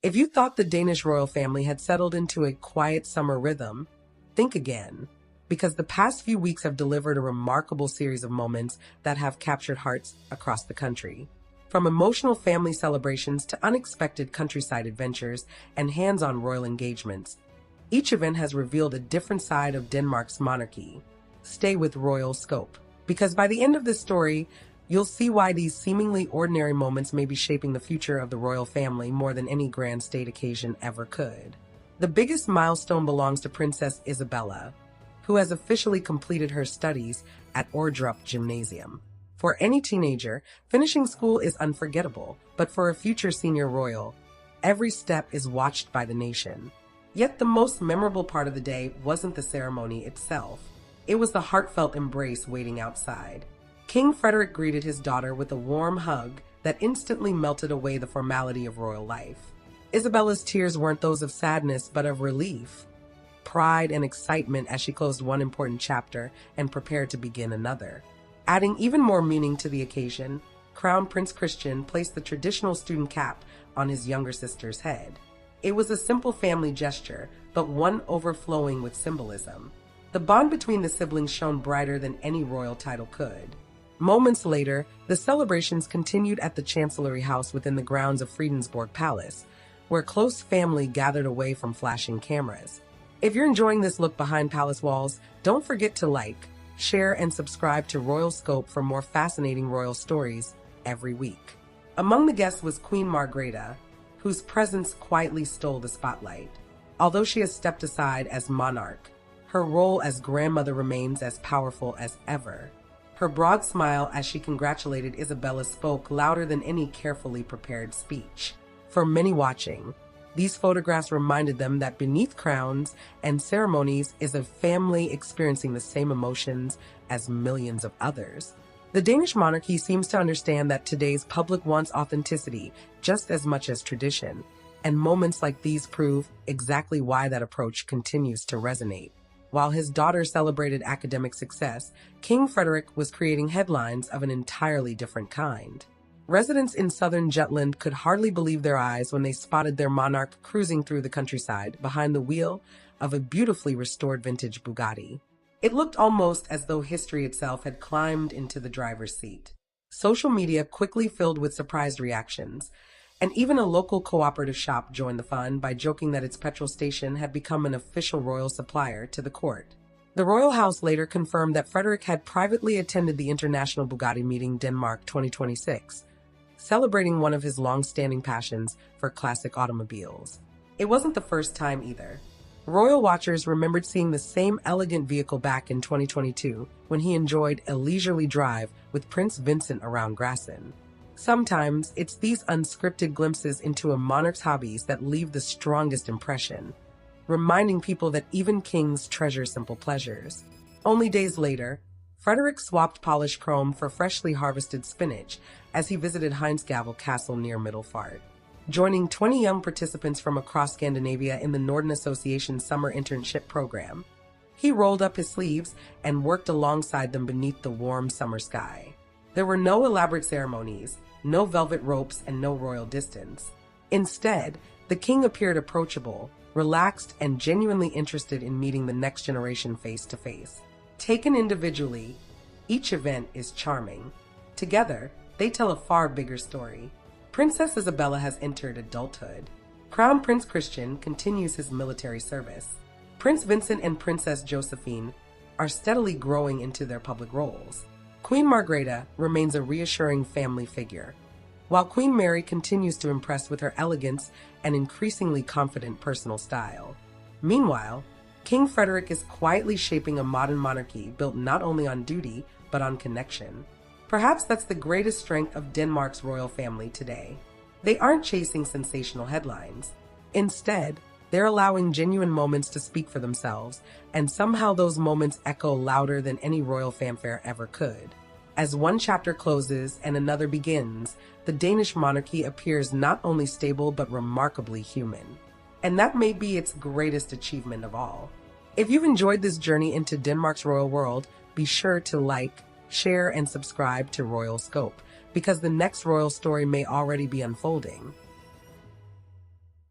If you thought the Danish royal family had settled into a quiet summer rhythm, think again, because the past few weeks have delivered a remarkable series of moments that have captured hearts across the country. From emotional family celebrations to unexpected countryside adventures and hands-on royal engagements, each event has revealed a different side of Denmark's monarchy. Stay with Royal Scope, because by the end of this story, you'll see why these seemingly ordinary moments may be shaping the future of the royal family more than any grand state occasion ever could. The biggest milestone belongs to Princess Isabella, who has officially completed her studies at Ordrup Gymnasium. For any teenager, finishing school is unforgettable, but for a future senior royal, every step is watched by the nation. Yet the most memorable part of the day wasn't the ceremony itself. It was the heartfelt embrace waiting outside. King Frederick greeted his daughter with a warm hug that instantly melted away the formality of royal life. Isabella's tears weren't those of sadness, but of relief, pride, and excitement as she closed one important chapter and prepared to begin another. Adding even more meaning to the occasion, Crown Prince Christian placed the traditional student cap on his younger sister's head. It was a simple family gesture, but one overflowing with symbolism. The bond between the siblings shone brighter than any royal title could. Moments later, the celebrations continued at the Chancellery House within the grounds of Fredensborg Palace, where close family gathered away from flashing cameras. If you're enjoying this look behind palace walls, don't forget to like, share, and subscribe to Royal Scope for more fascinating royal stories every week. Among the guests was Queen Margrethe, whose presence quietly stole the spotlight. Although she has stepped aside as monarch, her role as grandmother remains as powerful as ever. Her broad smile as she congratulated Isabella spoke louder than any carefully prepared speech. For many watching, these photographs reminded them that beneath crowns and ceremonies is a family experiencing the same emotions as millions of others. The Danish monarchy seems to understand that today's public wants authenticity just as much as tradition, and moments like these prove exactly why that approach continues to resonate. While his daughter celebrated academic success, King Frederick was creating headlines of an entirely different kind. Residents in southern Jutland could hardly believe their eyes when they spotted their monarch cruising through the countryside behind the wheel of a beautifully restored vintage Bugatti. It looked almost as though history itself had climbed into the driver's seat. Social media quickly filled with surprised reactions, and even a local cooperative shop joined the fun by joking that its petrol station had become an official royal supplier to the court. The royal house later confirmed that Frederick had privately attended the International Bugatti Meeting Denmark 2026, celebrating one of his long-standing passions for classic automobiles. It wasn't the first time either. Royal watchers remembered seeing the same elegant vehicle back in 2022 when he enjoyed a leisurely drive with Prince Vincent around Grassen. Sometimes it's these unscripted glimpses into a monarch's hobbies that leave the strongest impression, reminding people that even kings treasure simple pleasures. Only days later, Frederick swapped polished chrome for freshly harvested spinach as he visited Heinzgavel Castle near Middelfart. Joining 20 young participants from across Scandinavia in the Norden Association's summer internship program, he rolled up his sleeves and worked alongside them beneath the warm summer sky. There were no elaborate ceremonies, no velvet ropes, and no royal distance. Instead, the king appeared approachable, relaxed, and genuinely interested in meeting the next generation face to face. Taken individually, each event is charming. Together, they tell a far bigger story. Princess Isabella has entered adulthood. Crown Prince Christian continues his military service. Prince Vincent and Princess Josephine are steadily growing into their public roles. Queen Margrethe remains a reassuring family figure, while Queen Mary continues to impress with her elegance and increasingly confident personal style. Meanwhile, King Frederick is quietly shaping a modern monarchy built not only on duty, but on connection. Perhaps that's the greatest strength of Denmark's royal family today. They aren't chasing sensational headlines. Instead, they're allowing genuine moments to speak for themselves, and somehow those moments echo louder than any royal fanfare ever could. As one chapter closes and another begins, the Danish monarchy appears not only stable but remarkably human. And that may be its greatest achievement of all. If you've enjoyed this journey into Denmark's royal world, be sure to like, share, and subscribe to Royal Scope, because the next royal story may already be unfolding.